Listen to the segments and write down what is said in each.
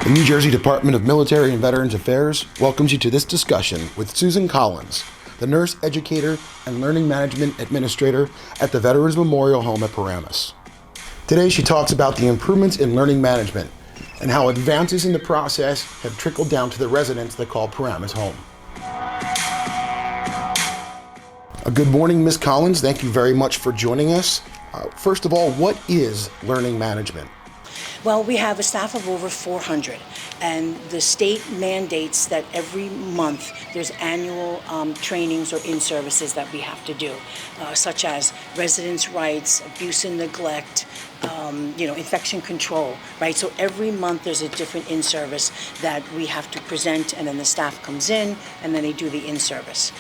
The New Jersey Department of Military and Veterans Affairs welcomes you to this discussion with Susan Collins, the Nurse Educator and Learning Management Administrator at the Veterans Memorial Home at Paramus. Today she talks about the improvements in learning management and how advances in the process have trickled down to the residents that call Paramus home. Good morning, Ms. Collins. Thank you very much for joining us. First of all, what is learning management? Well, we have a staff of over 400, and the state mandates that every month there's annual trainings or in-services that we have to do, such as residents' rights, abuse and neglect, infection control, right? So every month there's a different in-service that we have to present, and then the staff comes in, and then they do the in-service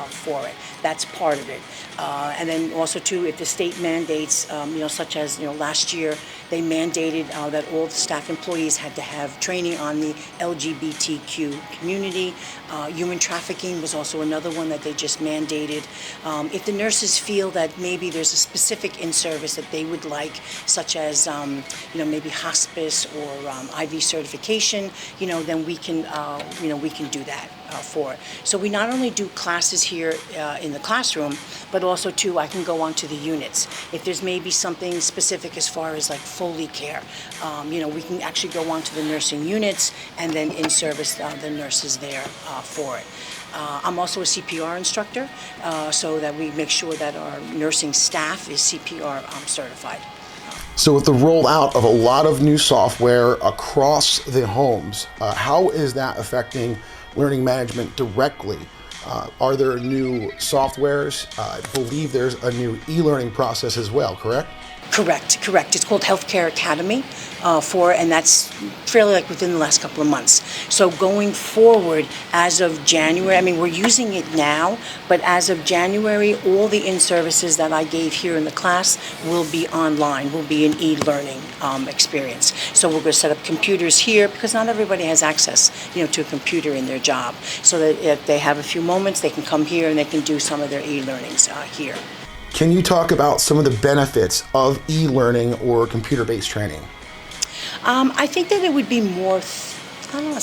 for it. That's part of it. And then also, too, if the state mandates, such as, last year, they mandated that all the staff employees had to have training on the LGBTQ community. Human trafficking was also another one that they just mandated. If the nurses feel that maybe there's a specific in-service that they would like, such as, maybe hospice or IV certification, then we can do that for it. So we not only do classes here in the classroom, but also, too, I can go on to the units. If there's maybe something specific as far as like Foley care, we can actually go on to the nursing units and then in-service the nurses there for it. I'm also a CPR instructor, so that we make sure that our nursing staff is CPR certified. So with the rollout of a lot of new software across the homes, how is that affecting learning management directly? Are there new softwares? I believe there's a new e-learning process as well, correct? Correct. It's called Healthcare Academy and that's fairly within the last couple of months. So going forward, as of January, we're using it now, but as of January, all the in-services that I gave here in the class will be online, will be an e-learning experience. So we're going to set up computers here because not everybody has access, to a computer in their job. So that if they have a few moments, they can come here and they can do some of their e-learnings here. Can you talk about some of the benefits of e-learning or computer-based training? I think that it would be more, thorough,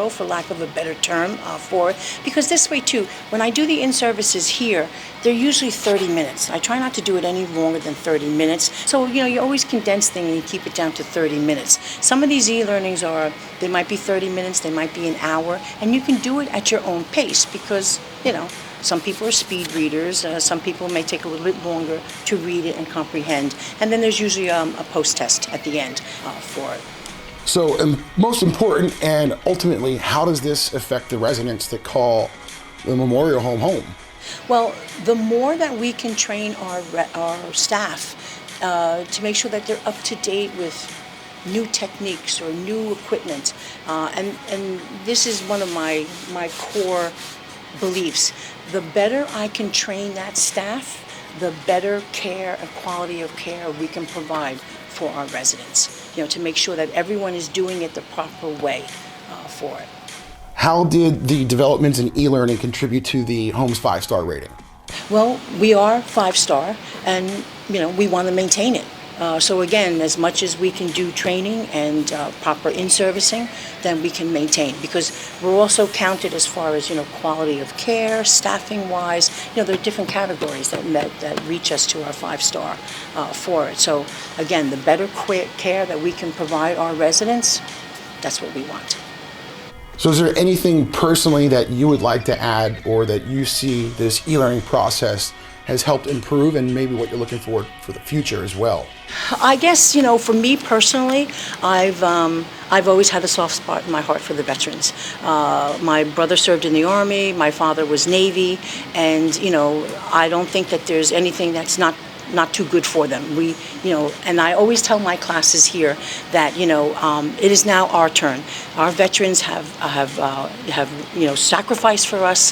for lack of a better term, for it. Because this way, too, when I do the in-services here, they're usually 30 minutes. I try not to do it any longer than 30 minutes. So, you always condense things and you keep it down to 30 minutes. Some of these e-learnings they might be 30 minutes, they might be an hour, and you can do it at your own pace because, some people are speed readers. Some people may take a little bit longer to read it and comprehend. And then there's usually a post-test at the end for it. So most important and ultimately, how does this affect the residents that call the Memorial Home home? Well, the more that we can train our staff to make sure that they're up to date with new techniques or new equipment, and this is one of my core beliefs. The better I can train that staff, the better care and quality of care we can provide for our residents, to make sure that everyone is doing it the proper way for it. How did the developments in e-learning contribute to the home's 5-star rating? Well, we are 5-star, and we want to maintain it. So again, as much as we can do training and proper in-servicing, then we can maintain, because we're also counted as far as quality of care, staffing-wise. There are different categories that reach us to our 5-star for it. So again, the better care that we can provide our residents, that's what we want. So is there anything personally that you would like to add, or that you see this e-learning process has helped improve, and maybe what you're looking for the future as well? I guess, for me personally, I've always had a soft spot in my heart for the veterans. My brother served in the Army, my father was Navy, and, I don't think that there's anything that's not too good for them. And I always tell my classes here that, it is now our turn. Our veterans have sacrificed for us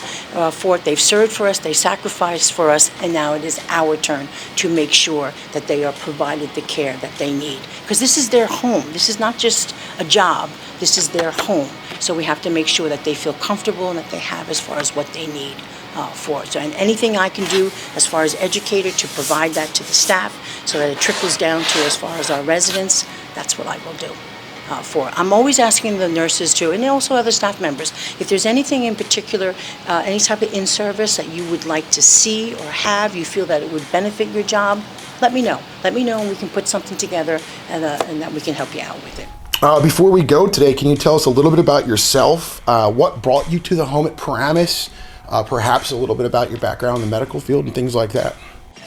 for it. They've served for us, they sacrificed for us, and now it is our turn to make sure that they are provided the care that they need. Because this is their home. This is not just a job. This is their home. So we have to make sure that they feel comfortable and that they have as far as what they need for it. So, and anything I can do as far as educator to provide that to the staff so that it trickles down to as far as our residents, that's what I will do for it. I'm always asking the nurses too, and also other staff members, if there's anything in particular, any type of in-service that you would like to see or have, you feel that it would benefit your job, let me know. Let me know, and we can put something together, and that we can help you out with it. Before we go today, can you tell us a little bit about yourself? What brought you to the home at Paramus? Perhaps a little bit about your background in the medical field and things like that.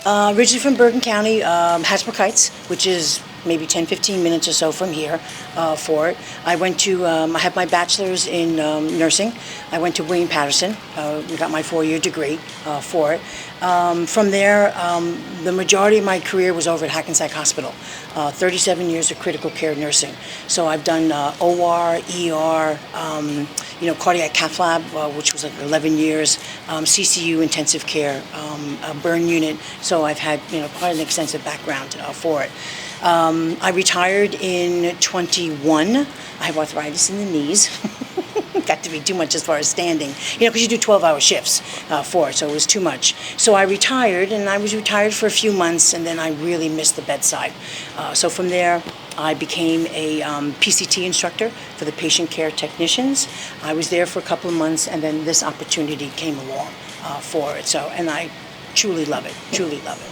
Originally from Bergen County, Hasbrook Heights, which is maybe 10, 15 minutes or so from here for it. I went to, I have my bachelor's in nursing. I went to William Patterson, got my 4-year degree for it. From there, the majority of my career was over at Hackensack Hospital, 37 years of critical care nursing. So I've done OR, ER, cardiac cath lab, which was like 11 years, CCU, intensive care, burn unit. So I've had, quite an extensive background for it. I retired in 21. I have arthritis in the knees. Got to be too much as far as standing, because you do 12-hour shifts for it, so it was too much. So I retired, and I was retired for a few months, and then I really missed the bedside. So from there, I became a PCT instructor for the patient care technicians. I was there for a couple of months, and then this opportunity came along for it. So, and I truly love it, truly love it.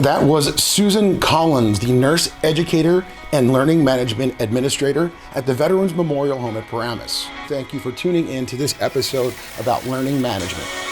That was Susan Collins, the nurse educator and learning management administrator at the Veterans Memorial Home at Paramus. Thank you for tuning in to this episode about learning management.